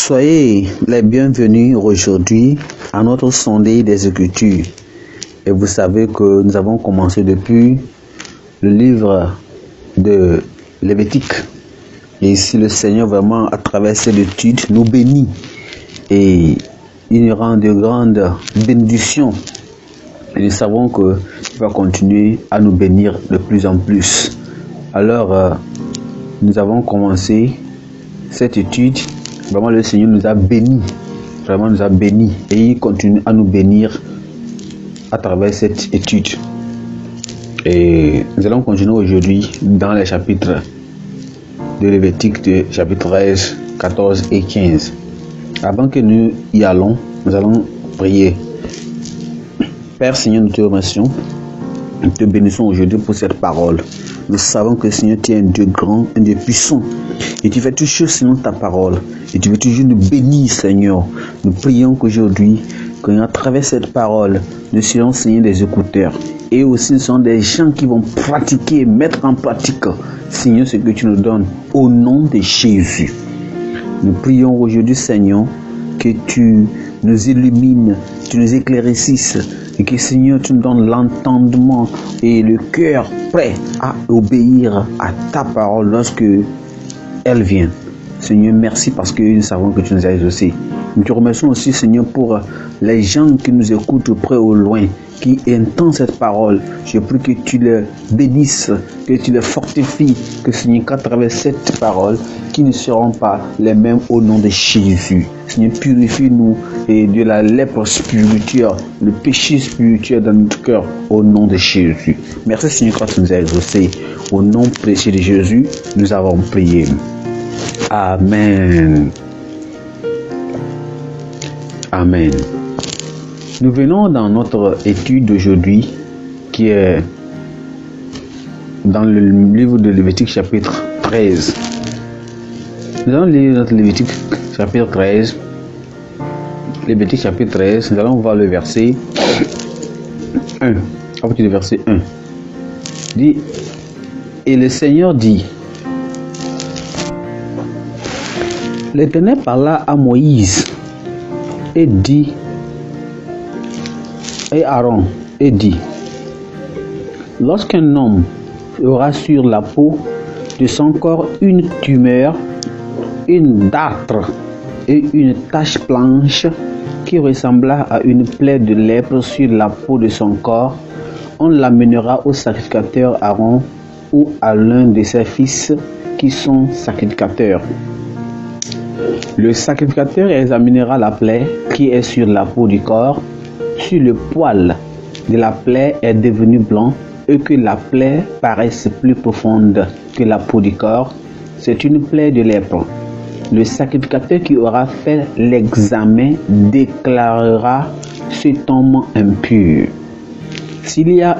Soyez les bienvenus aujourd'hui à notre sondage des Écritures. Et vous savez que nous avons commencé depuis le livre de Lévitique. Et ici, le Seigneur vraiment, à travers cette étude, nous bénit. Et il nous rend de grandes bénédictions. Et nous savons qu'il va continuer à nous bénir de plus en plus. Alors, nous avons commencé cette étude. Vraiment, le Seigneur nous a bénis. Vraiment, nous a bénis. Et il continue à nous bénir à travers cette étude. Et nous allons continuer aujourd'hui dans les chapitres de Lévitique, chapitre 13, 14 et 15. Avant que nous y allons, nous allons prier. Père Seigneur, nous te remercions. Nous te bénissons aujourd'hui pour cette parole. Nous savons que Seigneur, tu es un Dieu grand, un Dieu puissant. Et tu fais toutes choses selon ta parole. Et tu veux toujours nous bénir, Seigneur. Nous prions qu'aujourd'hui, qu'à travers cette parole, nous serons, Seigneur, des écouteurs. Et aussi, nous serons des gens qui vont pratiquer, mettre en pratique, Seigneur, ce que tu nous donnes. Au nom de Jésus. Nous prions aujourd'hui, Seigneur, que tu nous illumines, tu nous éclaircisses. Et que, Seigneur, tu nous donnes l'entendement et le cœur prêt à obéir à ta parole lorsque elle vient. Seigneur, merci parce que nous savons que tu nous as exaucés. Nous te remercions aussi, Seigneur, pour les gens qui nous écoutent près ou loin, qui entendent cette parole. Je prie que tu les bénisses, que tu les fortifies, que, Seigneur, qu'à travers cette parole, qui ne seront pas les mêmes au nom de Jésus. Seigneur, purifie-nous et de la lèpre spirituelle, le péché spirituel dans notre cœur, au nom de Jésus. Merci, Seigneur, quand tu nous as exaucés. Au nom précieux de Jésus, nous avons prié. Amen. Amen. Nous venons dans notre étude d'aujourd'hui qui est dans le livre de Lévitique chapitre 13. Nous allons lire notre Lévitique chapitre 13. Lévitique chapitre 13, nous allons voir le verset 1. À partir du verset 1. Dit, et le Seigneur dit, l'Éternel parla à Moïse et dit, et Aaron, et dit, lorsqu'un homme aura sur la peau de son corps une tumeur, une dartre et une tache blanche qui ressembla à une plaie de lèpre sur la peau de son corps, on l'amènera au sacrificateur Aaron ou à l'un de ses fils qui sont sacrificateurs. Le sacrificateur examinera la plaie qui est sur la peau du corps. Si le poil de la plaie est devenu blanc et que la plaie paraisse plus profonde que la peau du corps, c'est une plaie de lèpre. Le sacrificateur qui aura fait l'examen déclarera cet homme impur. S'il a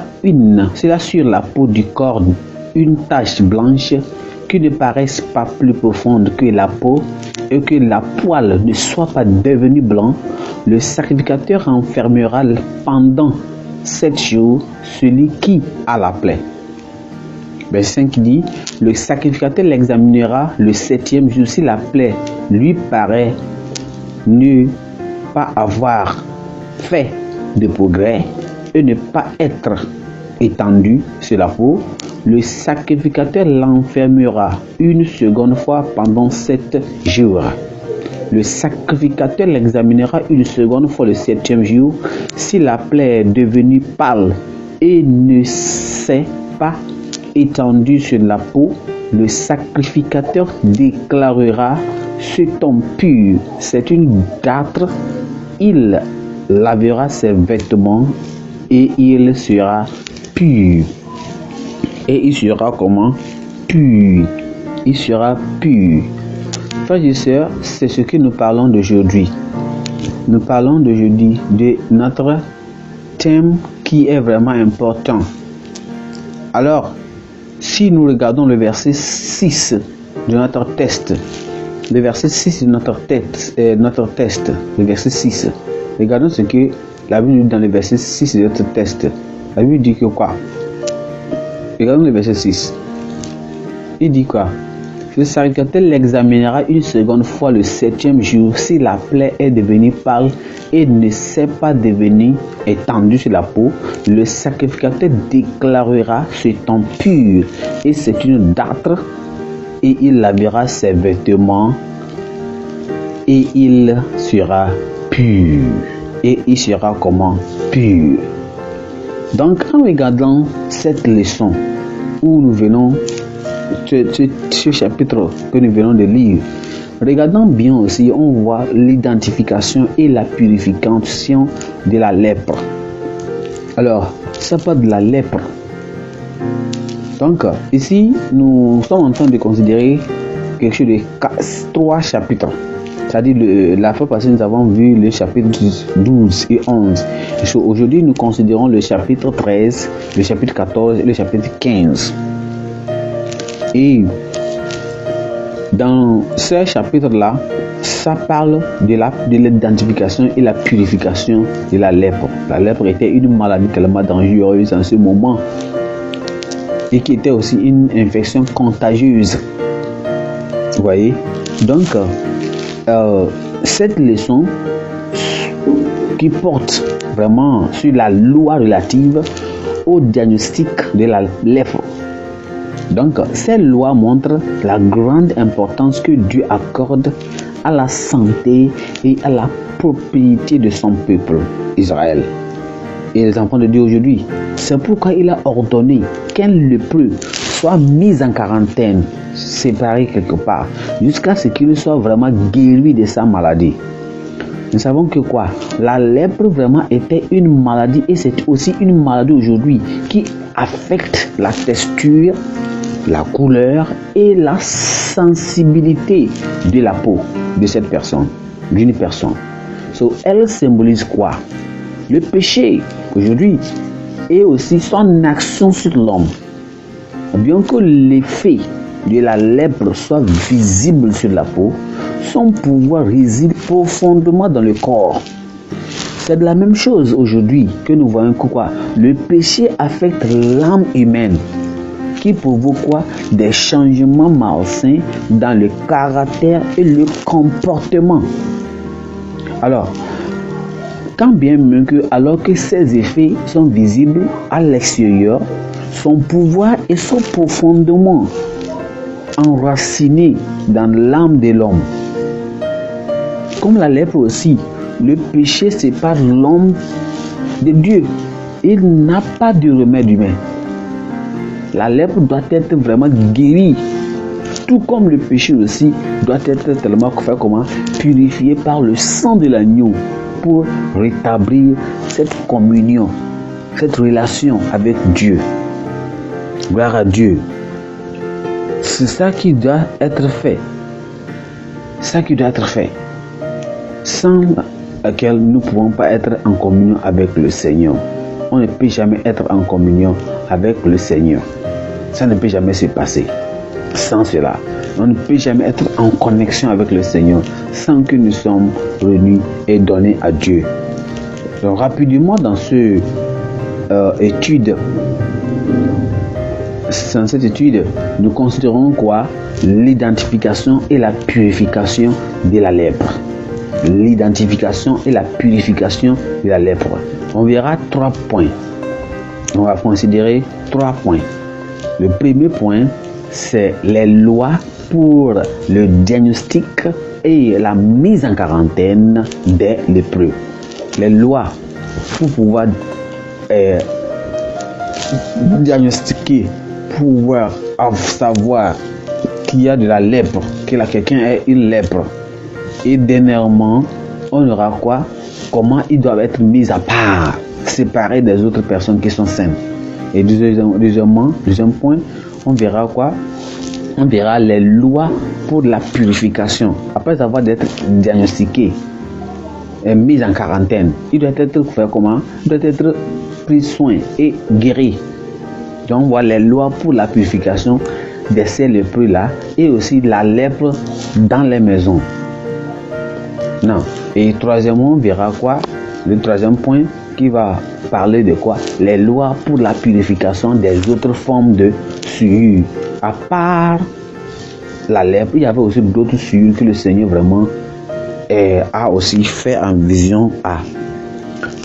sur la peau du corps une tache blanche qui ne paraisse pas plus profonde que la peau et que la poêle ne soit pas devenue blanc, le sacrificateur enfermera pendant 7 jours celui qui a la plaie. Verset 5 dit, le sacrificateur l'examinera le 7e jour. Si la plaie lui paraît ne pas avoir fait de progrès et ne pas être étendue sur la peau, le sacrificateur l'enfermera une seconde fois pendant 7 jours. Le sacrificateur l'examinera une seconde fois le 7e jour. Si la plaie est devenue pâle et ne s'est pas étendue sur la peau, le sacrificateur déclarera cet homme pur. C'est une dartre. Il lavera ses vêtements et il sera pur. Et il sera comment? Pur. Il sera pur. Frères et sœurs, c'est ce que nous parlons d'aujourd'hui. Nous parlons d'aujourd'hui de notre thème qui est vraiment important. Alors, si nous regardons le verset 6 de notre test, le verset 6 de notre test, le verset 6, regardons ce que la Bible dit dans le verset 6 de notre test. La Bible dit que quoi? Regardons le verset 6. Il dit quoi? Le sacrificateur l'examinera une seconde fois le 7e jour. Si la plaie est devenue pâle et ne s'est pas devenue étendue sur la peau, le sacrificateur déclarera ce temps pur et c'est une dartre, et il lavera ses vêtements et il sera pur. Et il sera comment? Pur. Donc en regardant cette leçon où nous venons, ce chapitre que nous venons de lire, regardons bien aussi, on voit l'identification et la purification de la lèpre. Alors, ça parle de la lèpre. Donc, ici, nous sommes en train de considérer quelque chose de 3 chapitres. C'est-à-dire, la fois passée, nous avons vu le chapitre 12 et 11. Aujourd'hui, nous considérons le chapitre 13, le chapitre 14 et le chapitre 15. Et dans ce chapitre-là, ça parle de l'identification et la purification de la lèpre. La lèpre était une maladie tellement dangereuse en ce moment et qui était aussi une infection contagieuse. Vous voyez? Donc, cette leçon qui porte vraiment sur la loi relative au diagnostic de la lèpre. Donc, cette loi montre la grande importance que Dieu accorde à la santé et à la propriété de son peuple, Israël. Et les enfants de Dieu aujourd'hui, c'est pourquoi il a ordonné qu'un lépreux soit mis en quarantaine, séparé quelque part, jusqu'à ce qu'il soit vraiment guéri de sa maladie. Nous savons que quoi? La lèpre vraiment était une maladie et c'est aussi une maladie aujourd'hui qui affecte la texture, la couleur et la sensibilité de la peau de cette personne, d'une personne. Elle symbolise quoi? Le péché aujourd'hui et aussi son action sur l'homme. Bien que l'effet de la lèpre soit visible sur la peau, son pouvoir réside profondément dans le corps. C'est de la même chose aujourd'hui que nous voyons que quoi? Le péché affecte l'âme humaine, qui provoque quoi? Des changements malsains dans le caractère et le comportement. Alors, quand bien même que, alors que ces effets sont visibles à l'extérieur, son pouvoir est profondément enraciné dans l'âme de l'homme. Comme la lèpre aussi, le péché sépare l'homme de Dieu. Il n'a pas de remède humain. La lèpre doit être vraiment guérie, tout comme le péché aussi doit être tellement purifié par le sang de l'agneau pour rétablir cette communion, cette relation avec Dieu. Gloire à Dieu. C'est ça qui doit être fait. Ça qui doit être fait. Sans laquelle nous ne pouvons pas être en communion avec le Seigneur. On ne peut jamais être en communion avec le Seigneur. Ça ne peut jamais se passer sans cela. On ne peut jamais être en connexion avec le Seigneur sans que nous sommes réunis et donnés à Dieu. Donc rapidement dans cette étude, nous considérons quoi? L'identification et la purification de la lèpre. L'identification et la purification de la lèpre. On verra 3 points. On va considérer 3 points. Le premier point, c'est les lois pour le diagnostic et la mise en quarantaine des lépreux. Les lois pour pouvoir diagnostiquer, pouvoir savoir qu'il y a de la lèpre, que quelqu'un est une lèpre. Et dernièrement, on aura quoi? Comment ils doivent être mis à part, séparés des autres personnes qui sont saines. Et deuxième point, on verra quoi? On verra les lois pour la purification. Après avoir d'être diagnostiqué et mis en quarantaine, il doit être fait comment? Il doit être pris soin et guéri. Donc on voit les lois pour la purification de ces lépreux là et aussi la lèpre dans les maisons. Non. Et troisièmement, on verra quoi? Le troisième point qui va parler de quoi? Les lois pour la purification des autres formes de souillure, à part la lèpre, il y avait aussi d'autres signes que le Seigneur vraiment a aussi fait en vision à.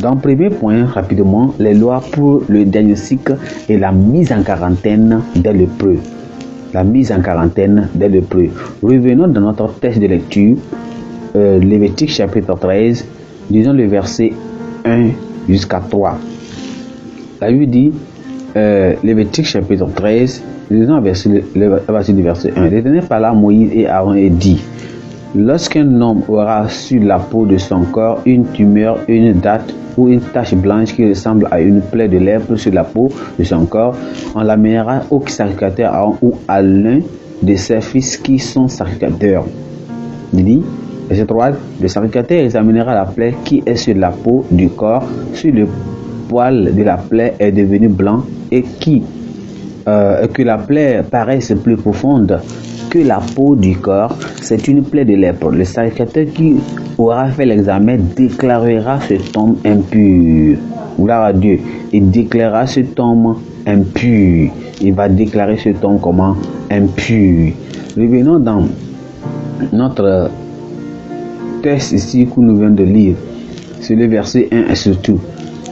Dans le premier point, rapidement, les lois pour le diagnostic et la mise en quarantaine des lépreux. La mise en quarantaine des lépreux. Revenons dans notre texte de lecture, Lévitique chapitre 13, disons le verset 1 jusqu'à 3. La Bible dit, Lévitique chapitre 13, disons le verset 1. L'Éternel parla à Moïse et Aaron et dit, lorsqu'un homme aura sur la peau de son corps une tumeur, une date ou une tache blanche qui ressemble à une plaie de lèpre sur la peau de son corps, on l'amènera au sacrificateur Aaron ou à l'un de ses fils qui sont sacrificateurs. Il dit, verset 3, le sacrificateur examinera la plaie qui est sur la peau du corps, sur le poil de la plaie est devenu blanc et que la plaie paraisse plus profonde que la peau du corps, c'est une plaie de lèpre. Le sacrificateur qui aura fait l'examen déclarera cet homme impur. Gloire à Dieu. Il déclarera cet homme impur. Il va déclarer cet homme comment impur. Revenons dans notre texte ici que nous venons de lire. C'est le verset 1 et surtout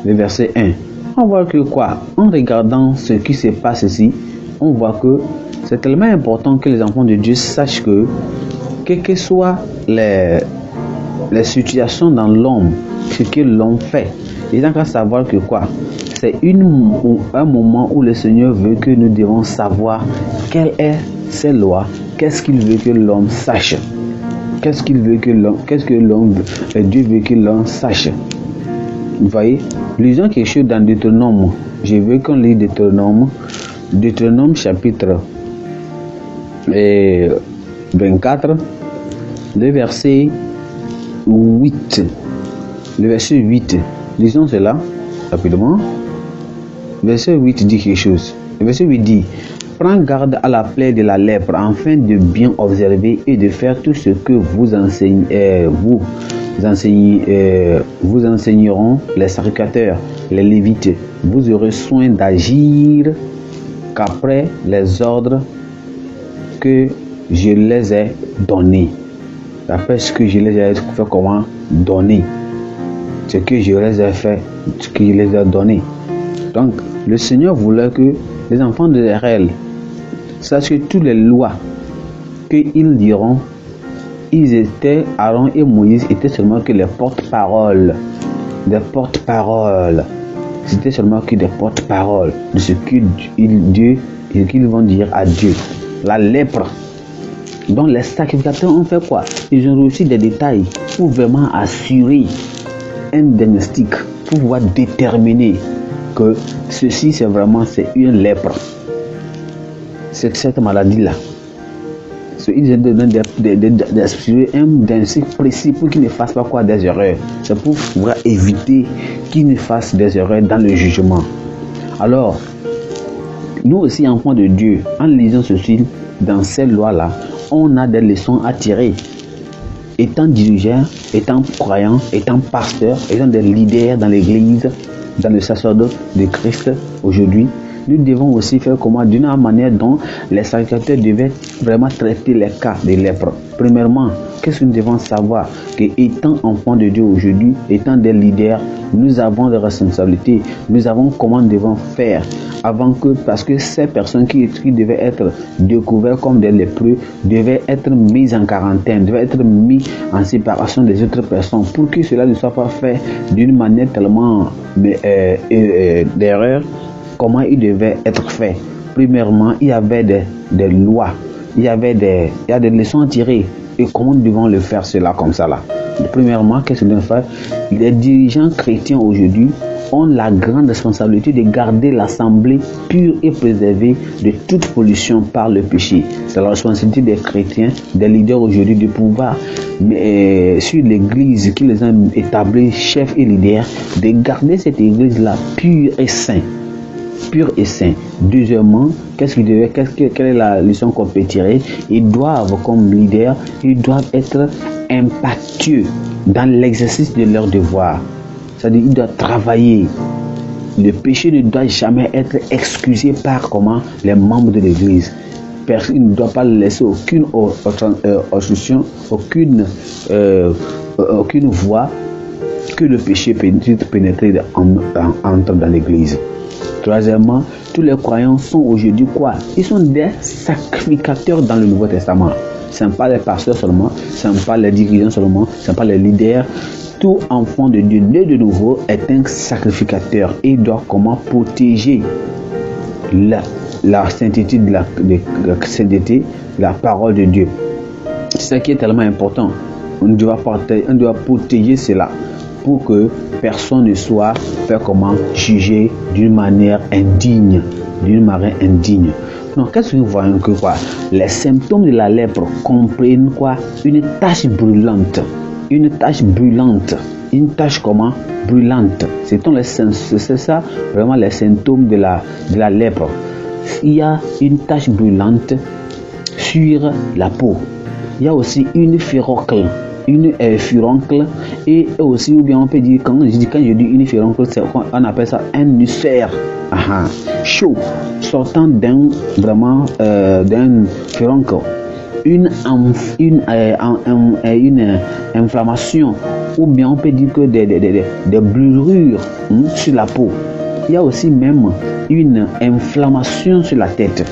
le verset 1. On voit que quoi? En regardant ce qui se passe ici, on voit que c'est tellement important que les enfants de Dieu sachent que, quelles que soient les situations dans l'homme, ce que l'homme fait, ils ont qu'à savoir que quoi? C'est un moment où le Seigneur veut que nous devons savoir quelles sont ses lois, qu'est-ce qu'il veut que l'homme sache. Qu'est-ce que Dieu veut que l'homme sache. Vous voyez? Lisons quelque chose dans Deutéronome. Je veux qu'on lise Deutéronome chapitre 24, le verset 8. Le verset 8. Lisons cela rapidement. Le verset 8 dit quelque chose. Le verset 8 dit, prends garde à la plaie de la lèpre, afin de bien observer et de faire tout ce que vous enseigneront les sacrificateurs, les lévites. Vous aurez soin d'agir qu'après les ordres que je les ai donnés. D'après ce que je les ai fait comment donner. Ce que je les ai fait, ce que je les ai donné. Donc, le Seigneur voulait que les enfants d'Israël sachent que toutes les lois qu'ils diront, Aaron et Moïse étaient seulement que les porte-paroles. Des porte-paroles. C'était seulement que des porte-paroles de ce qu'ils vont dire à Dieu. La lèpre. Donc les sacrificateurs ont fait quoi? Ils ont reçu des détails pour vraiment assurer un diagnostic, pour pouvoir déterminer que ceci c'est une lèpre. C'est cette maladie-là. Ils ont donné un diagnostic précis pour qu'ils ne fassent pas quoi des erreurs. C'est pour pouvoir éviter qu'ils ne fassent des erreurs dans le jugement. Alors, nous aussi, enfants de Dieu, en lisant ceci, dans ces lois-là, on a des leçons à tirer. Étant dirigeants, étant croyants, étant pasteurs, étant des leaders dans l'église, dans le sacerdoce de Christ aujourd'hui, nous devons aussi faire comment, d'une manière dont les sacrificateurs devaient vraiment traiter les cas de lèpre. Premièrement, qu'est-ce que nous devons savoir? Que étant enfants de Dieu aujourd'hui, étant des leaders, nous avons des responsabilités. Nous avons comment nous devons faire avant que, parce que ces personnes qui devaient être découvertes comme des lépreux devaient être mises en quarantaine, devaient être mises en séparation des autres personnes pour que cela ne soit pas fait d'une manière tellement d'erreur. Comment il devait être fait? Premièrement, il y avait des lois, il y a des leçons à tirer. Et comment nous devons le faire cela comme ça là? Premièrement, qu'est-ce que nous devons faire? Les dirigeants chrétiens aujourd'hui ont la grande responsabilité de garder l'assemblée pure et préservée de toute pollution par le péché. C'est la responsabilité des chrétiens, des leaders aujourd'hui de pouvoir, sur l'église qui les a établis, chefs et leaders, de garder cette église-là pure et sainte. Pur et saint. Deuxièmement, quelle est la leçon qu'on peut tirer? Ils doivent, comme leaders, être impactueux dans l'exercice de leur devoir. C'est-à-dire qu'ils doivent travailler. Le péché ne doit jamais être excusé par les membres de l'église. il ne doit pas laisser aucune obstruction, aucune voie que le péché puisse pénétrer entre dans l'église. Troisièmement, tous les croyants sont aujourd'hui quoi? Ils sont des sacrificateurs dans le Nouveau Testament. Ce n'est pas les pasteurs seulement, ce n'est pas les dirigeants seulement, ce n'est pas les leaders. Tout enfant de Dieu né de nouveau est un sacrificateur et il doit comment protéger la sainteté de la sainteté, la parole de Dieu. C'est ce qui est tellement important. On doit protéger cela pour que personne ne soit fait comment jugé d'une manière indigne, Donc, qu'est-ce que nous voyons que quoi? Les symptômes de la lèpre comprennent quoi? Une tache brûlante, une tache comment? Brûlante. C'est ça vraiment les symptômes de la lèpre. Il y a une tache brûlante sur la peau. Il y a aussi une furoncle et aussi, ou bien on peut dire, quand je dis une furoncle, on appelle ça un ulcère chaud sortant d'un furoncle, une inflammation, ou bien on peut dire que des brûlures sur la peau. Il y a aussi même une inflammation sur la tête,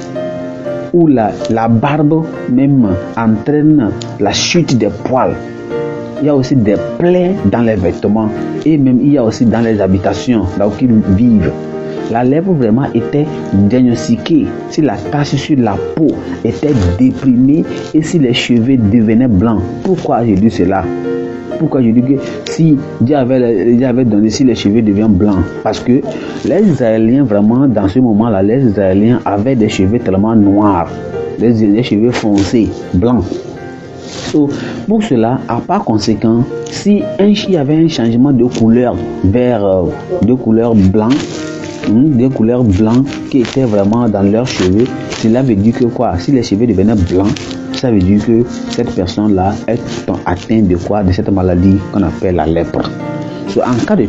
où la barbe même entraîne la chute des poils. Il y a aussi des plaies dans les vêtements et même il y a aussi dans les habitations, là où ils vivent. La lèpre vraiment était diagnostiquée si la tache sur la peau était déprimée et si les cheveux devenaient blancs. Pourquoi je dis cela? Pourquoi je dis que si Dieu avait donné si les cheveux deviennent blancs? Parce que les Israéliens, vraiment, dans ce moment-là, les Israéliens avaient des cheveux tellement noirs, des cheveux foncés, blancs. Pour cela, par conséquent, si il y avait un changement de couleur vers de couleur blanc, des couleurs blancs qui étaient vraiment dans leurs cheveux, cela veut dire que quoi? Si les cheveux devenaient blancs, ça veut dire que cette personne-là est atteinte de quoi? De cette maladie qu'on appelle la lèpre. En cas de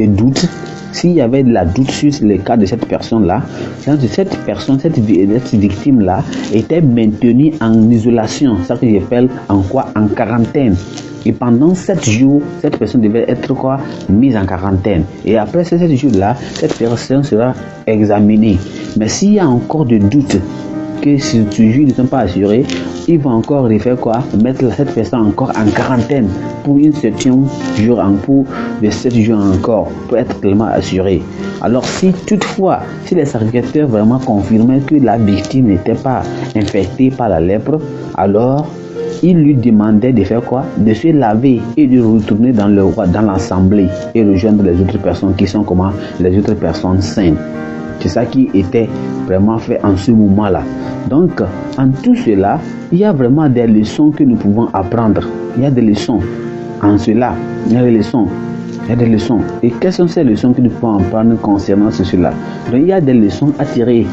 doute, s'il y avait de la doute sur le cas de cette personne-là, cette victime-là était maintenue en isolation, ça que j'appelle en quarantaine. Et pendant 7 jours, cette personne devait être mise en quarantaine. Et après ces 7 jours-là, cette personne sera examinée. Mais s'il y a encore de doutes que ces jours ne sont pas assurés, ils vont encore mettre cette personne encore en quarantaine pour une 7e jour pour de 7 jours encore pour être tellement assuré. Alors si toutefois, si les sacrificateurs vraiment confirmaient que la victime n'était pas infectée par la lèpre, alors il lui demandait de faire quoi? De se laver et de retourner dans l'assemblée et rejoindre les autres personnes qui sont les autres personnes saines. C'est ça qui était vraiment fait en ce moment-là. Donc, en tout cela, il y a vraiment des leçons que nous pouvons apprendre. Il y a des leçons en cela. Il y a des leçons. Et quelles sont ces leçons que nous pouvons apprendre concernant cela? Donc, il y a des leçons à tirer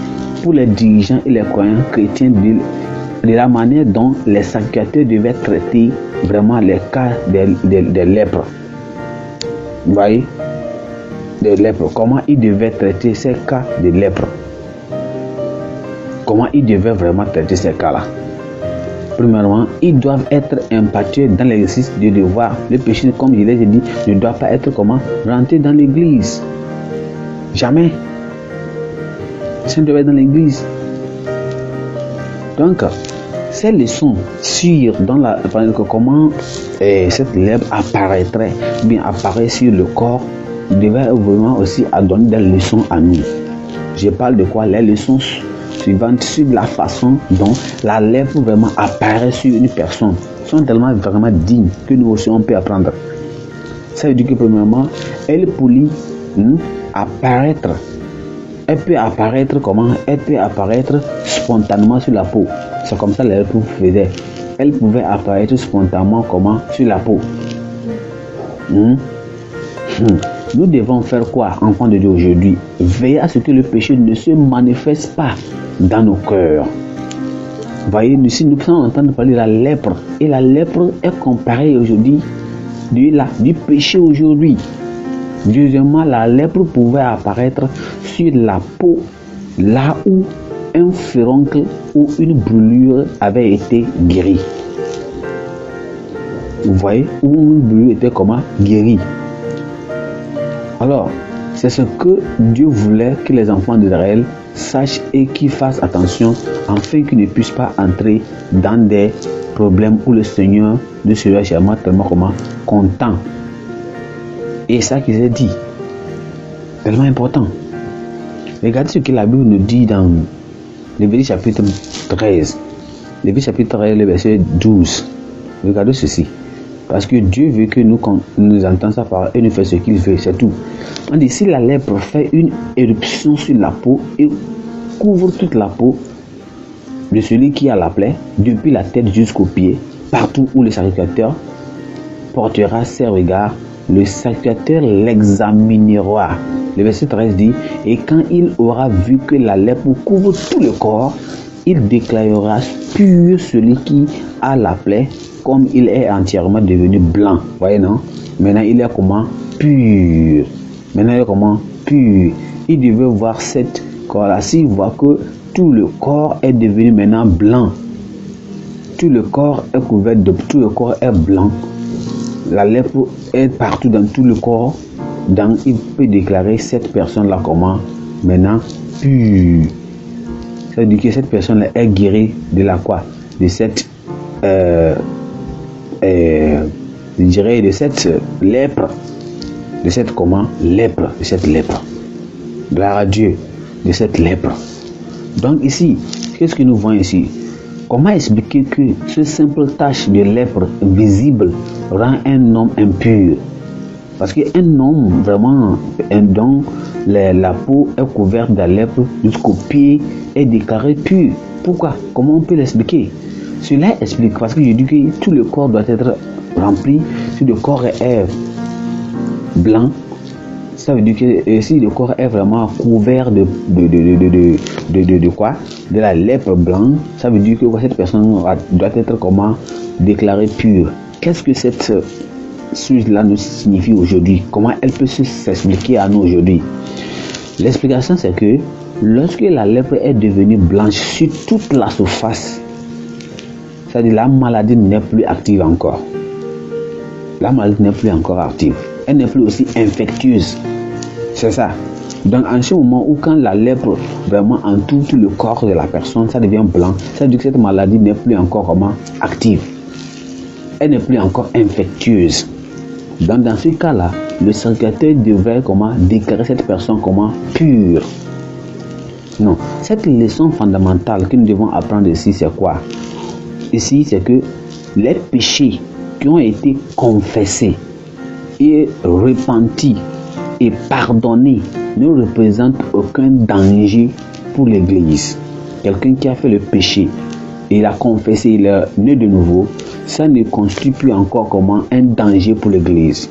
pour les dirigeants et les croyants chrétiens de la manière dont les sacrificateurs devaient traiter vraiment les cas des lèpres. Vous voyez? Des lèpres. Comment ils devaient traiter ces cas de lèpre? Comment ils devaient vraiment traiter ces cas-là? Premièrement, ils doivent être impactés dans l'exercice du devoir. Le péché, comme je l'ai dit, ne doit pas être rentré dans l'église. Jamais. Ça ne doit être dans l'église. Donc, ces leçons sur comment cette lèpre apparaîtrait, bien apparaît sur le corps, devait vraiment aussi donner des leçons à nous. Je parle de quoi? Les leçons suivantes sur la façon dont la lèpre vraiment apparaît sur une personne sont tellement vraiment dignes que nous aussi on peut apprendre. Ça veut dire que premièrement, elle peut apparaître. Elle peut apparaître comment? Elle peut apparaître spontanément sur la peau. C'est comme ça que la lèpre faisait. Elle pouvait apparaître spontanément comment? Sur la peau. Nous devons faire quoi, enfants de Dieu, aujourd'hui? Veiller à ce que le péché ne se manifeste pas dans nos cœurs. Voyez, si nous sommes en train de parler de la lèpre, et la lèpre est comparée aujourd'hui du péché aujourd'hui. Deuxièmement, la lèpre pouvait apparaître sur la peau, là où un furoncle ou une brûlure avait été guéri. Vous voyez, où une brûlure était comment guérie. Alors, c'est ce que Dieu voulait que les enfants d'Israël sachent et qu'ils fassent attention afin qu'ils ne puissent pas entrer dans des problèmes où le Seigneur ne sera jamais tellement content. Et ça qu'il a dit, tellement important. Regardez ce que la Bible nous dit dans Lévitique chapitre 13. Lévitique chapitre 13, le verset 12. Regardez ceci. Parce que Dieu veut que nous entendons sa parole et nous faisons ce qu'il veut, c'est tout. On dit, si la lèpre fait une éruption sur la peau et couvre toute la peau de celui qui a la plaie, depuis la tête jusqu'aux pieds, partout où le sacrificateur portera ses regards, le sacrificateur l'examinera. Le verset 13 dit, et quand il aura vu que la lèpre couvre tout le corps, il déclarera pur celui qui a la plaie, comme il est entièrement devenu blanc. Voyez, non? Maintenant, il est comment? Pur. Maintenant, il est comment? Pur. Il devait voir cette corps-là. S'il voit que tout le corps est devenu maintenant blanc, tout le corps est couvert de, tout le corps est blanc, la lèpre est partout dans tout le corps, donc il peut déclarer cette personne-là comment? Maintenant, pure. Ça veut dire que cette personne-là est guérie de la quoi? De cette je dirais de cette lèpre, de cette comment? Lèpre, de cette lèpre. Gloire à Dieu, de cette lèpre. Donc ici, qu'est-ce que nous voyons ici? Comment expliquer que ce simple tache de lèpre visible rend un homme impur? Parce qu'un homme vraiment, dont la peau est couverte de lèpre jusqu'au pied est déclaré pur. Pourquoi? Comment on peut l'expliquer? Cela explique, parce que je dis que tout le corps doit être rempli. Si le corps est blanc, ça veut dire que si le corps est vraiment couvert de quoi? De la lèpre blanche, ça veut dire que cette personne doit être comment? Déclarée pure. Qu'est-ce que cette chose-là nous signifie aujourd'hui? Comment elle peut s'expliquer à nous aujourd'hui? L'explication, c'est que lorsque la lèpre est devenue blanche sur toute la surface, c'est-à-dire la maladie n'est plus active encore. La maladie n'est plus encore active. Elle n'est plus aussi infectieuse. C'est ça. Donc en ce moment où quand la lèpre vraiment entoure tout le corps de la personne, ça devient blanc, ça veut dire que cette maladie n'est plus encore comment active. Elle n'est plus encore infectieuse. Donc dans ce cas-là, le sacrificateur devrait comment déclarer cette personne comment pure. Non, cette leçon fondamentale que nous devons apprendre ici, c'est quoi? Ici, c'est que les péchés qui ont été confessés et repentis et pardonnés ne représentent aucun danger pour l'Église. Quelqu'un qui a fait le péché et il a confessé, il est né de nouveau, ça ne constitue plus encore comment un danger pour l'Église.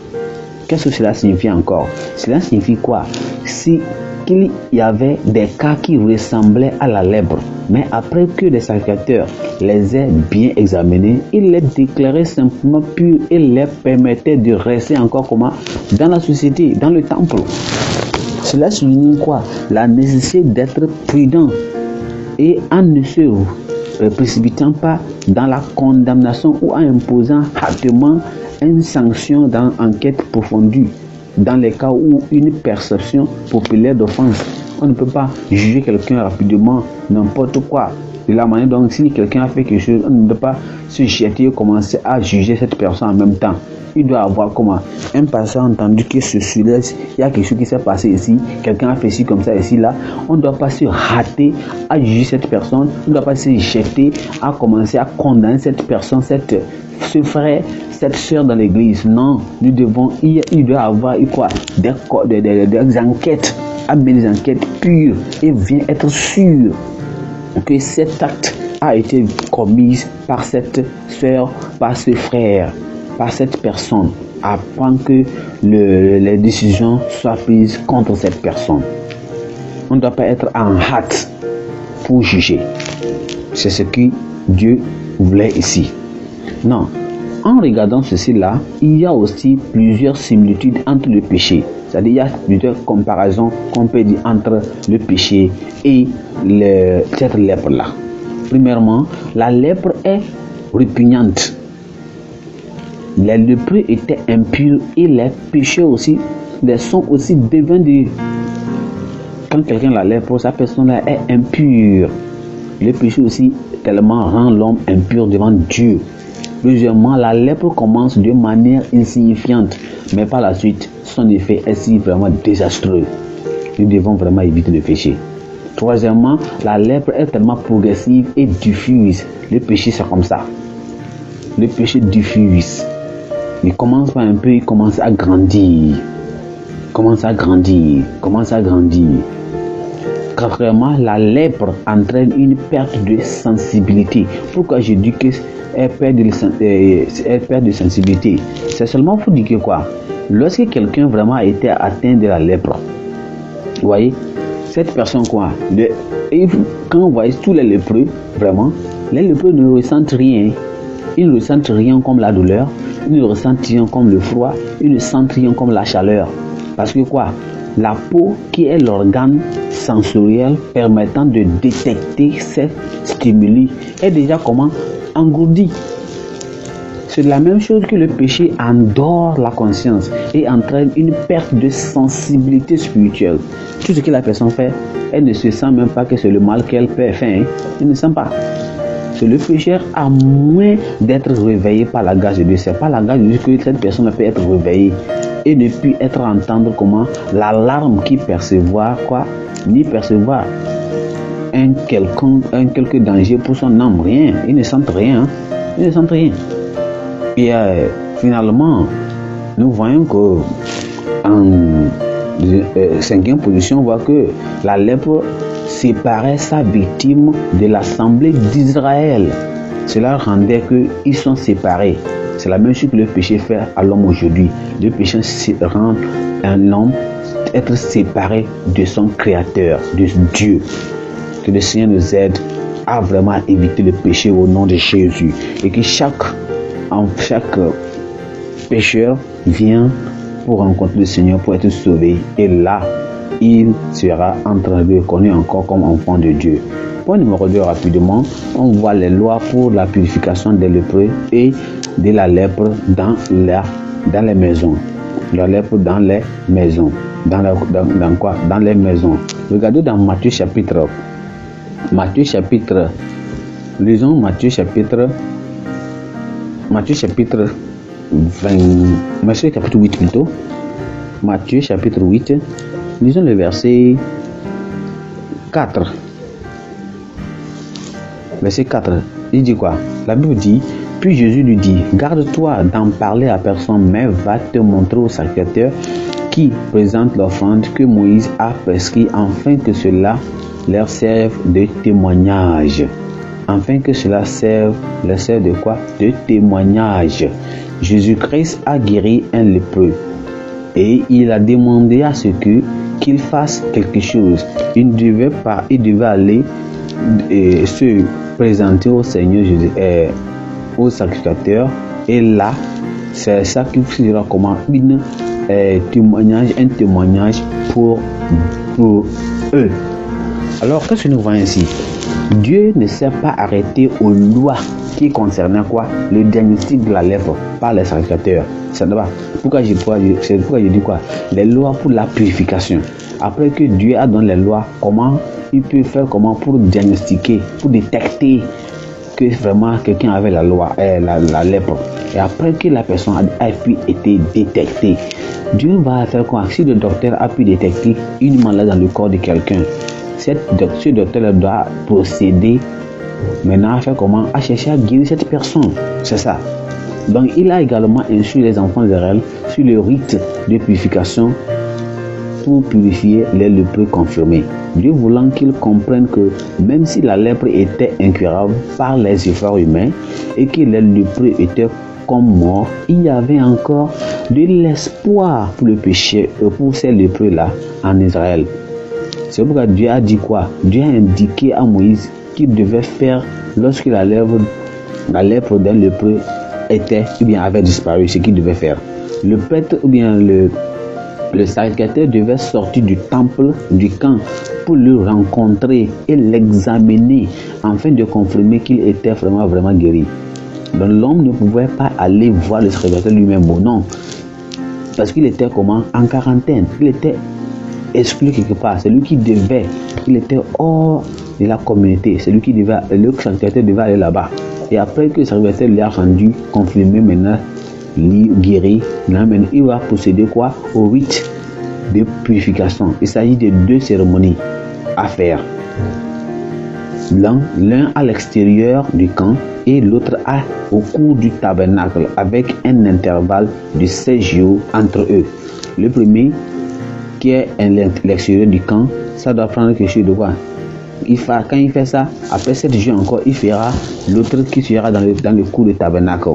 Qu'est-ce que cela signifie encore? Cela signifie quoi? Si qu'il y avait des cas qui ressemblaient à la lèpre, mais après que les sacrificateurs les aient bien examinés, ils les déclaraient simplement purs et les permettaient de rester encore comment? Dans la société, dans le temple. Cela souligne quoi? La nécessité d'être prudent et en ne se précipitant pas dans la condamnation ou en imposant hâtement une sanction dans enquête approfondie. Dans les cas où une perception populaire d'offense, on ne peut pas juger quelqu'un rapidement, n'importe quoi. De la manière dont si quelqu'un a fait quelque chose, on ne peut pas se jeter et commencer à juger cette personne en même temps. Il doit avoir comment? Un passant entendu que celui-là, il y a quelque chose qui s'est passé ici, quelqu'un a fait ci comme ça ici, là. On ne doit pas se hâter à juger cette personne, on ne doit pas se jeter à commencer à condamner cette personne, ce frère, cette soeur dans l'église. Non, nous devons, il doit avoir quoi? Des enquêtes, amener des enquêtes pures et bien être sûr que cet acte a été commis par cette soeur, par ce frère, par cette personne, afin que les décisions soient prises contre cette personne. On ne doit pas être en hâte pour juger. C'est ce que Dieu voulait ici. Non. En regardant ceci-là, il y a aussi plusieurs similitudes entre le péché. C'est-à-dire il y a plusieurs comparaisons qu'on peut dire entre le péché et cette lèpre-là. Premièrement, la lèpre est répugnante. Les lépreux étaient impurs et les pécheurs aussi, sont aussi devenus. Quand quelqu'un a la lèpre, sa personne-là est impure. Le péché aussi tellement rend l'homme impur devant Dieu. Deuxièmement, la lèpre commence de manière insignifiante, mais par la suite, son effet est si vraiment désastreux. Nous devons vraiment éviter le péché. Troisièmement, la lèpre est tellement progressive et diffuse. Le péché, c'est comme ça. Le péché diffuse. Il commence par un peu, il commence à grandir. Quatrièmement, la lèpre entraîne une perte de sensibilité. Pourquoi je dis qu'elle perd de sensibilité? C'est seulement pour dire que quoi? Lorsque quelqu'un vraiment a été atteint de la lèpre, vous voyez, cette personne quoi, quand vous voyez tous les lépreux, vraiment, les lépreux ne ressentent rien. Ils ne ressentent rien comme la douleur, ils ne ressentent rien comme le froid, ils ne sentent rien comme la chaleur. Parce que quoi? La peau qui est l'organe sensoriel permettant de détecter ces stimuli est déjà comment? Engourdie. C'est la même chose que le péché endort la conscience et entraîne une perte de sensibilité spirituelle. Tout ce que la personne fait, elle ne se sent même pas que c'est le mal qu'elle peut faire. Elle ne sent pas. C'est le pécheur à moins d'être réveillé par la grâce de Dieu. C'est par la grâce de Dieu que cette personne peut être réveillée et ne plus être entendre comment l'alarme qui percevoir quoi, ni percevoir un quelque danger pour son âme. Rien. Ils ne sentent rien. Ils ne sentent rien. Et finalement, nous voyons que en cinquième position, on voit que la lèpre séparait sa victime de l'assemblée d'Israël. Cela rendait qu'ils sont séparés. C'est la même chose que le péché fait à l'homme aujourd'hui. Le péché rend un homme être séparé de son créateur, de Dieu. Que le Seigneur nous aide à vraiment éviter le péché au nom de Jésus. Et que chaque pécheur vient pour rencontrer le Seigneur, pour être sauvé. Et là, il sera en train de reconnu encore comme enfant de Dieu. Point numéro 2, rapidement, on voit les lois pour la purification des lépreux et de la lèpre dans les maisons. La lèpre dans les maisons. Dans quoi? Dans les maisons. Regardez dans Matthieu chapitre. Lisons Matthieu chapitre 8 plutôt. Matthieu chapitre 8. Lisons le verset 4. Verset 4. Il dit quoi? La Bible dit: puis Jésus lui dit, garde-toi d'en parler à personne, mais va te montrer au sacrificateur qui présente l'offrande que Moïse a prescrit, afin que cela leur serve de témoignage. Afin que cela leur serve de quoi? De témoignage. Jésus-Christ a guéri un lépreux et il a demandé à ce qu'il fasse quelque chose. Il devait aller se présenter au Seigneur Jésus, au sacrificateur, et là c'est ça qui sera comme un témoignage pour eux. Alors qu'est-ce que nous voyons ici? Dieu ne s'est pas arrêté aux lois qui concernaient quoi? Le diagnostic de la lèpre par les sacrificateurs. C'est pourquoi je dis quoi? Les lois pour la purification. Après que Dieu a donné les lois, comment il peut faire comment pour diagnostiquer, pour détecter que vraiment quelqu'un avait la lèpre. Et après que la personne a pu être détectée, Dieu va faire quoi? Si le docteur a pu détecter une maladie dans le corps de quelqu'un, ce docteur doit procéder maintenant à faire comment? À chercher à guérir cette personne. C'est ça. Donc il a également instruit les enfants d'Israël sur le rite de purification pour purifier les lépreux confirmés. Dieu voulant qu'ils comprennent que même si la lèpre était incurable par les efforts humains et que les lépreux étaient comme morts, il y avait encore de l'espoir pour le péché, pour ces lépreux-là en Israël. C'est pourquoi Dieu a dit quoi? Dieu a indiqué à Moïse qu'il devait faire lorsque la lèpre d'un lépreux était ou bien avait disparu, ce qu'il devait faire. Le prêtre ou bien Le sacrificateur devait sortir du temple, du camp, pour le rencontrer et l'examiner afin de confirmer qu'il était vraiment guéri. Donc l'homme ne pouvait pas aller voir le sacrificateur lui-même, non. Parce qu'il était comment? En quarantaine. Il était exclu quelque part. C'est lui qui devait. Il était hors de la communauté. C'est lui qui devait. Le sacrificateur devait aller là-bas. Et après que le sacrificateur lui a rendu confirmé maintenant, guéri, il va procéder quoi? Au rite de purification. Il s'agit de 2 cérémonies à faire. L'un à l'extérieur du camp et l'autre au cours du tabernacle avec un intervalle de 16 jours entre eux. Le premier qui est à l'extérieur du camp, ça doit prendre quelque chose de quoi? Quand il fait ça, après 7 jours encore, il fera l'autre qui sera dans le cours du tabernacle.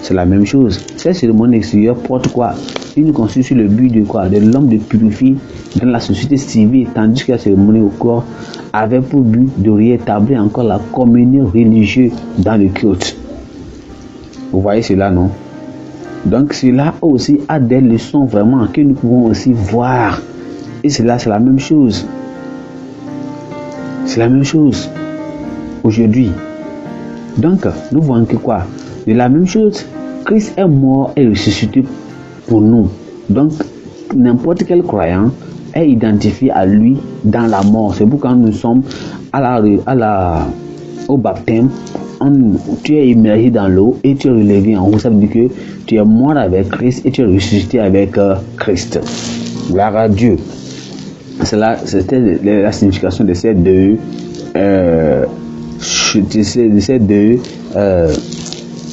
C'est la même chose. Cette cérémonie extérieure porte quoi? Une construit sur le but de quoi? De l'homme de purifier dans la société civile, tandis que la cérémonie au corps avait pour but de rétablir encore la communion religieuse dans le culte. Vous voyez cela, non? Donc cela aussi a des leçons vraiment que nous pouvons aussi voir. Et cela, c'est la même chose. C'est la même chose aujourd'hui. Donc, nous voyons que quoi? De la même chose, Christ est mort et ressuscité pour nous. Donc, n'importe quel croyant est identifié à lui dans la mort. C'est pourquoi nous sommes au baptême, tu es immergé dans l'eau et tu es relevé en haut. Ça veut dire que tu es mort avec Christ et tu es ressuscité avec Christ. Gloire à Dieu. C'était la signification de ces deux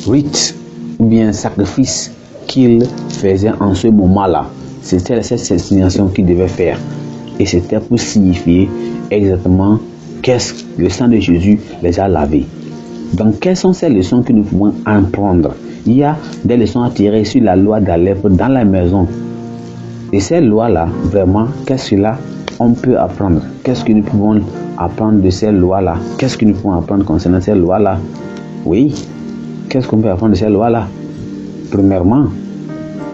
rites ou bien sacrifices qu'il faisait en ce moment-là. C'était cette signation qu'il devait faire. Et c'était pour signifier exactement qu'est-ce que le sang de Jésus les a lavés. Donc, quelles sont ces leçons que nous pouvons apprendre? Il y a des leçons à tirer sur la loi d'Alep dans la maison. Et ces lois-là, vraiment, qu'est-ce que là on peut apprendre? Qu'est-ce que nous pouvons apprendre de ces lois-là? Qu'est-ce que nous pouvons apprendre concernant ces lois-là? Oui, qu'est-ce qu'on peut apprendre de ces lois-là? Premièrement,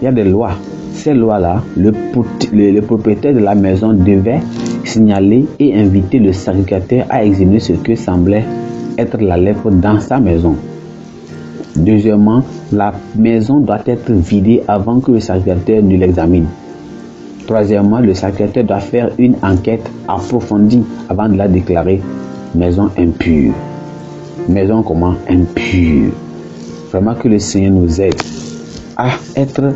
il y a des lois. Ces lois-là, le propriétaire de la maison devait signaler et inviter le sacrificateur à examiner ce que semblait être la lèpre dans sa maison. Deuxièmement, la maison doit être vidée avant que le sacrificateur ne l'examine. Troisièmement, le sacrificateur doit faire une enquête approfondie avant de la déclarer maison impure. Maison comment? Impure. Vraiment que le Seigneur nous aide à être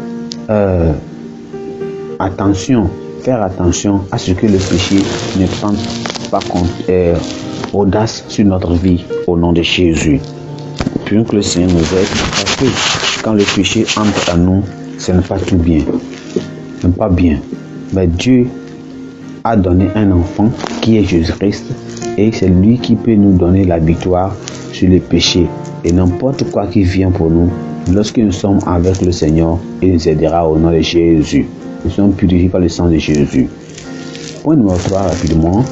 faire attention à ce que le péché ne prenne pas audace sur notre vie au nom de Jésus. Puis que le Seigneur nous aide, parce que quand le péché entre à nous, ce n'est pas tout bien. Ce n'est pas bien. Mais Dieu a donné un enfant qui est Jésus-Christ et c'est lui qui peut nous donner la victoire sur le péché. Et n'importe quoi qui vient pour nous, lorsque nous sommes avec le Seigneur, il nous aidera au nom de Jésus. Nous sommes purifiés par le sang de Jésus. Point numéro 3, rapidement,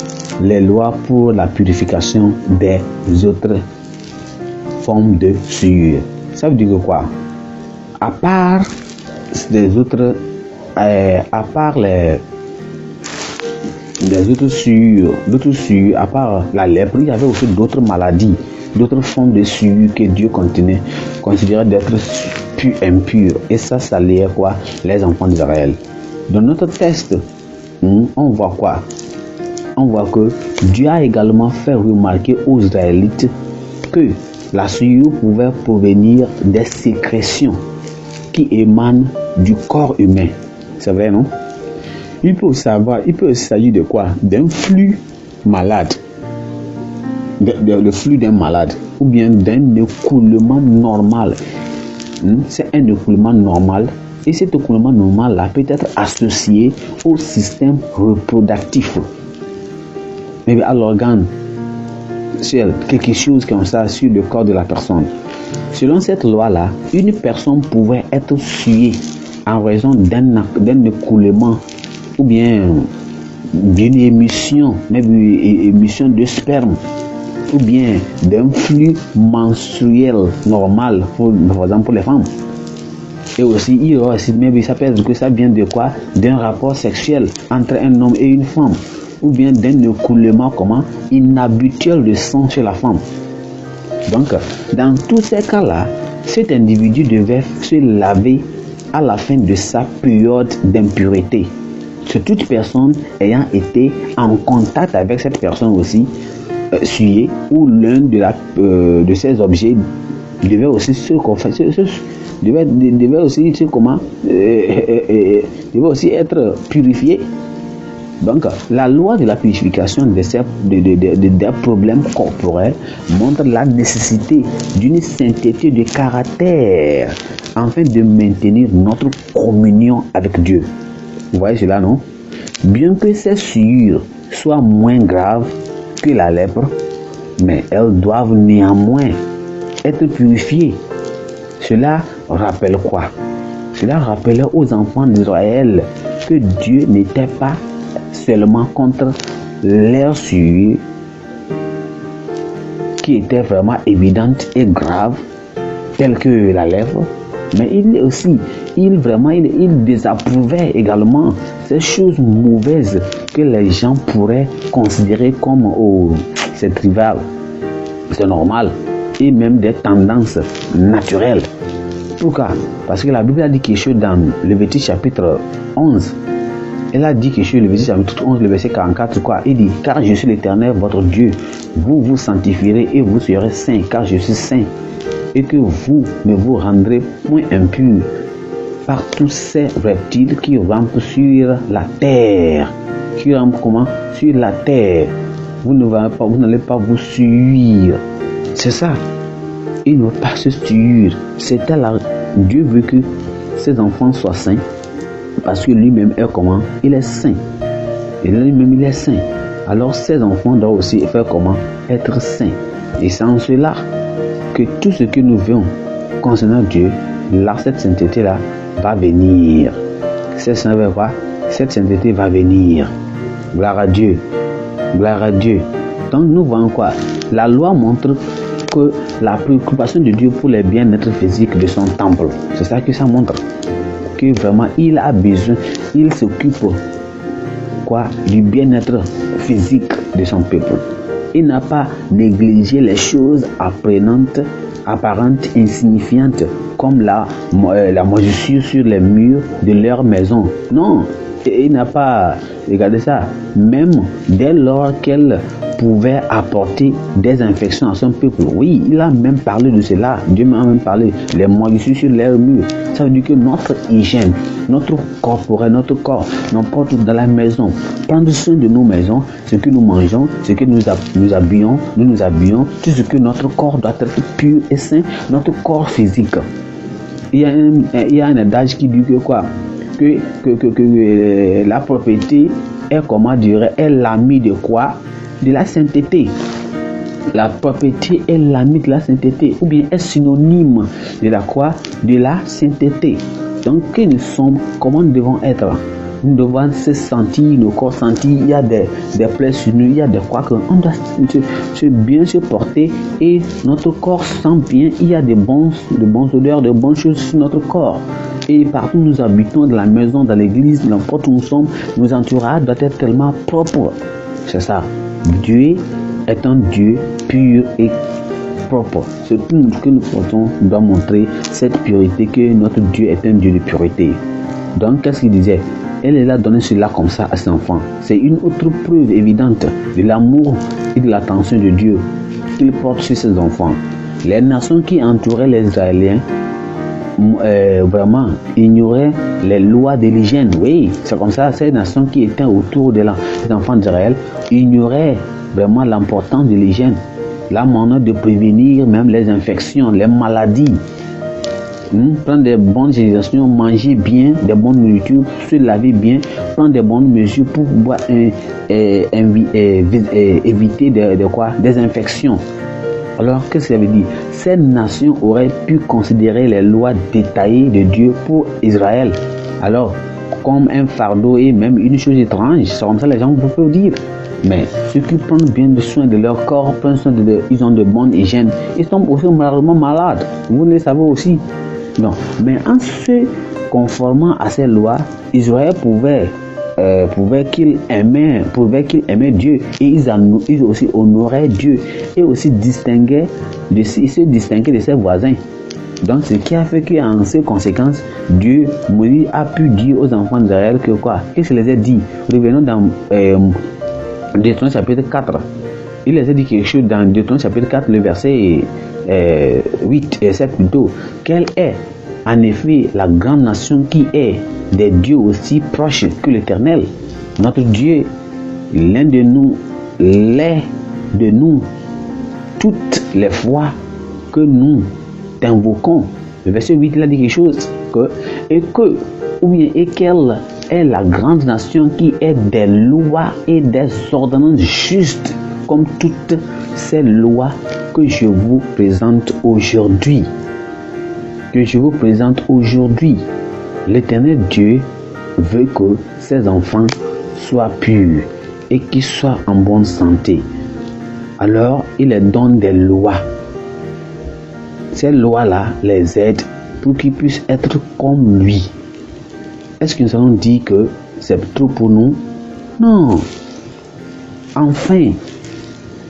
les lois pour la purification des autres formes de souillure. Ça veut dire quoi? À part les autres souillures, à part la lèpre, il y avait aussi d'autres maladies, d'autres formes de souillure que Dieu considérait d'être impures. Et ça liait quoi? Les enfants d'Israël. Dans notre texte, on voit quoi? On voit que Dieu a également fait remarquer aux Israélites que la souillure pouvait provenir des sécrétions qui émanent du corps humain. C'est vrai, non? Il peut s'agir de quoi? D'un flux malade. Le flux d'un malade. Ou bien d'un écoulement normal. C'est un écoulement normal. Et cet écoulement normal-là peut être associé au système reproductif. Mais à l'organe. Sur quelque chose comme ça, sur le corps de la personne. Selon cette loi-là, une personne pouvait être souillée en raison d'un écoulement ou bien d'une émission, même une émission de sperme, ou bien d'un flux menstruel normal, par exemple pour les femmes. Et aussi, il y aura aussi, mais ça peut être que ça vient de quoi? D'un rapport sexuel entre un homme et une femme, ou bien d'un écoulement inhabituel de sang chez la femme. Donc, dans tous ces cas-là, cet individu devait se laver à la fin de sa période d'impureté. C'est toute personne ayant été en contact avec cette personne aussi, souillée, ou l'un de ces objets devait aussi devait aussi être purifié. Donc, la loi de la purification des problèmes corporels montre la nécessité d'une sainteté de caractère afin de maintenir notre communion avec Dieu. Vous voyez cela, non? Bien que ces souillures soient moins graves que la lèpre, mais elles doivent néanmoins être purifiées. Cela rappelle quoi? Cela rappelait aux enfants d'Israël que Dieu n'était pas seulement contre leurs souillures qui étaient vraiment évidentes et graves, telles que la lèpre, mais il désapprouvait également ces choses mauvaises que les gens pourraient considérer comme c'est trivial, c'est normal, et même des tendances naturelles. Pourquoi? Parce que la Bible a dit quelque chose dans Lévitique chapitre 11. Elle a dit quelque chose, Lévitique chapitre 11, le verset 44, quoi? Il dit, car je suis l'Éternel, votre Dieu, vous vous sanctifierez et vous serez saints, car je suis saint, et que vous ne vous rendrez point impurs par tous ces reptiles qui rampent sur la terre. Qui rampent comment? Sur la terre. Vous n'allez pas vous suivre. C'est ça. Il ne veut pas se suivre. C'était là. Dieu veut que ses enfants soient saints. Parce que lui-même est comment? Il est saint. Et lui-même il est saint. Alors ses enfants doivent aussi faire comment? Être saints. Et c'est en cela que tout ce que nous voulons concernant Dieu, là, cette sainteté-là va venir. Cette sainteté va venir. Gloire à Dieu. Gloire à Dieu. Donc nous voyons quoi? La loi montre que la préoccupation de Dieu pour le bien-être physique de son temple. C'est ça que ça montre. Que vraiment il a besoin, il s'occupe du bien-être physique de son peuple. Il n'a pas négligé les choses apparentes, insignifiantes, comme la moisissure sur les murs de leur maison. Non, il n'a pas regardé ça. Même dès lors qu'elle pouvait apporter des infections à son peuple. Oui, il a même parlé de cela. Dieu m'a même parlé. Les moisissures sur les murs. Ça veut dire que notre hygiène, notre corporel, notre corps, n'importe où dans la maison, prendre soin de nos maisons, ce que nous mangeons, ce que nous habillons, tout ce que notre corps doit être pur et sain, notre corps physique. Il y a un adage qui dit que quoi? Que la propriété est l'ami de quoi? De la sainteté. La propriété est l'ami de la sainteté, ou bien est synonyme de la quoi? De la sainteté. Donc, comment nous devons être? Nous devons se sentir, nos corps sentir, il y a des plaies sur nous, il y a des quoi qu'on doit bien se porter et notre corps sent bien, il y a de bonnes odeurs, de bonnes choses sur notre corps. Et partout où nous habitons, dans la maison, dans l'église, n'importe où nous sommes, nos entourages doivent être tellement propres. C'est ça. Dieu est un Dieu pur et propre. Ce que nous portons doit montrer cette pureté, que notre Dieu est un Dieu de pureté. Donc, qu'est-ce qu'il disait? Elle a donné cela comme ça à ses enfants. C'est une autre preuve évidente de l'amour et de l'attention de Dieu qu'il porte sur ses enfants. Les nations qui entouraient les Israéliens vraiment ignoraient les lois de l'hygiène. Oui, c'est comme ça. Ces nations qui étaient autour des enfants d'Israël ignoraient vraiment l'importance de l'hygiène, la manière de prévenir même les infections, les maladies. Prendre des bonnes gestions, manger bien, des bonnes nourritures, se laver bien, prendre des bonnes mesures pour pouvoir éviter des infections. Alors, qu'est-ce que ça veut dire? Ces nations auraient pu considérer les lois détaillées de Dieu pour Israël alors comme un fardeau et même une chose étrange. C'est comme ça les gens vous peuvent dire. Mais ceux qui prennent bien soin de leur corps, ils ont de bonnes hygiènes, ils sont aussi malheureusement malades. Vous le savez aussi. Non, mais en se conformant à ces lois, Israël prouvait qu'il aimait Dieu, et ils aussi honoraient Dieu, et aussi il se distinguait de ses voisins. Donc ce qui a fait qu'en ces conséquences, Moïse a pu dire aux enfants d'Israël que quoi? Qu'est-ce qu'il les a dit? Revenons dans Deutéronome chapitre 4. Il les a dit quelque chose dans Deutéronome chapitre 4, le verset 8 et 7 plutôt. Quelle est en effet la grande nation qui est des dieux aussi proches que l'Éternel, notre Dieu, l'un de nous, toutes les fois que nous t'invoquons. Le verset 8, il a dit quelque chose et quelle est la grande nation qui est des lois et des ordonnances justes comme toutes ces lois que je vous présente aujourd'hui. L'Éternel Dieu veut que ses enfants soient purs et qu'ils soient en bonne santé. Alors, il leur donne des lois. Ces lois-là les aident pour qu'ils puissent être comme lui. Est-ce que nous allons dire que c'est trop pour nous? Non. Enfin,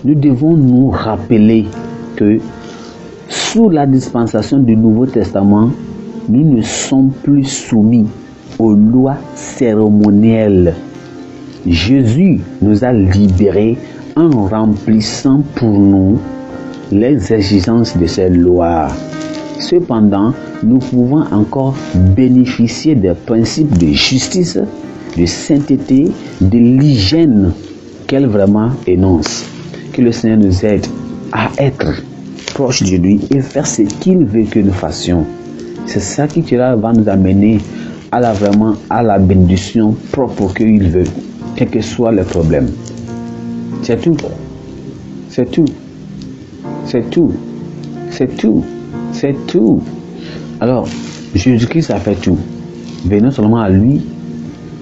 nous devons nous rappeler que sous la dispensation du Nouveau Testament, nous ne sommes plus soumis aux lois cérémonielles. Jésus nous a libérés en remplissant pour nous les exigences de ces lois. Cependant, nous pouvons encore bénéficier des principes de justice, de sainteté, de l'hygiène qu'elle vraiment énonce. Que le Seigneur nous aide à être proche de lui et faire ce qu'il veut que nous fassions. C'est ça qui va nous amener à la bénédiction propre qu'il veut, quel que soit le problème. C'est tout. C'est tout. C'est tout. C'est tout. C'est tout. Alors, Jésus-Christ a fait tout. Venons seulement à lui.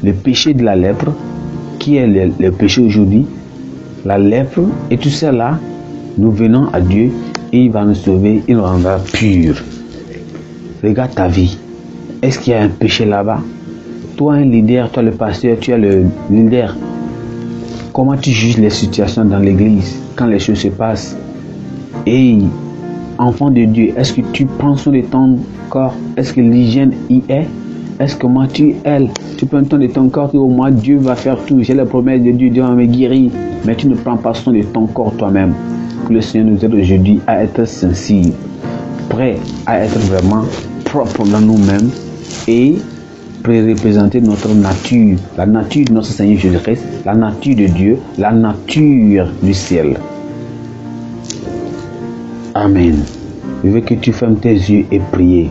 Le péché de la lèpre, qui est le péché aujourd'hui, la lèpre et tout cela, nous venons à Dieu et il va nous sauver, il nous rendra purs. Regarde ta vie. Est-ce qu'il y a un péché là-bas? Toi, un leader, toi le pasteur, tu es le leader. Comment tu juges les situations dans l'église quand les choses se passent? Et enfant de Dieu, est-ce que tu prends soin de ton corps? Est-ce que l'hygiène y est? Est-ce que moi tu prends soin de ton corps, que au moins Dieu va faire tout? J'ai la promesse de Dieu, Dieu va me guérir. Mais tu ne prends pas soin de ton corps toi-même. Que le Seigneur nous aide aujourd'hui à être sensibles, prêts à être vraiment propres dans nous-mêmes et représenter notre nature, la nature de notre Seigneur Jésus-Christ, la nature de Dieu, la nature du ciel. Amen. Je veux que tu fermes tes yeux et pries.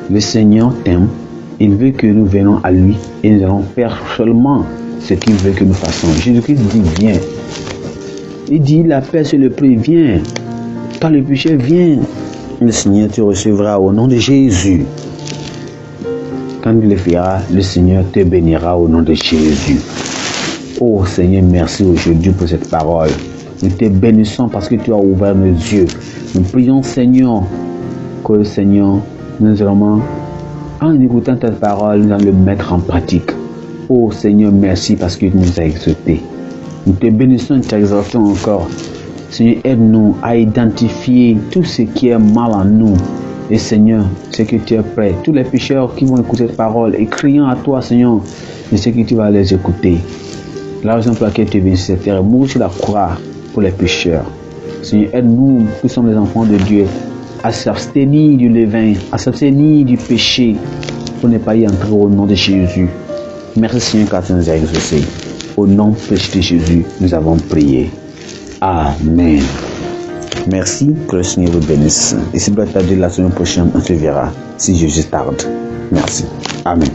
Le Seigneur t'aime. Il veut que nous venons à lui et nous allons faire seulement ce qu'il veut que nous fassions. Jésus-Christ dit viens. Il dit la paix sur le prix, viens. Toi le péché, viens. Le Seigneur te recevra au nom de Jésus. Quand il le fera, le Seigneur te bénira au nom de Jésus. Oh Seigneur, merci aujourd'hui pour cette parole. Nous te bénissons parce que tu as ouvert nos yeux. Nous prions Seigneur, que le Seigneur nous allons, en écoutant ta parole, nous allons le mettre en pratique. Oh Seigneur, merci parce que tu nous as exaucés. Nous te bénissons et t'exaltons encore. Seigneur, aide-nous à identifier tout ce qui est mal en nous. Et Seigneur, c'est que tu es prêt. Tous les pécheurs qui vont écouter cette parole et criant à toi, Seigneur, je sais que tu vas les écouter. La raison pour laquelle tu es venu sur cette terre, mourir sur la croix pour les pécheurs. Seigneur, aide-nous, nous sommes les enfants de Dieu, à s'abstenir du levain, à s'abstenir du péché, pour ne pas y entrer au nom de Jésus. Merci Seigneur car tu nous as exaucés. Au nom précieux de Jésus, nous avons prié. Amen. Merci, que le Seigneur vous bénisse. Et si vous êtes la semaine prochaine, on se verra si Jésus tarde. Merci. Amen.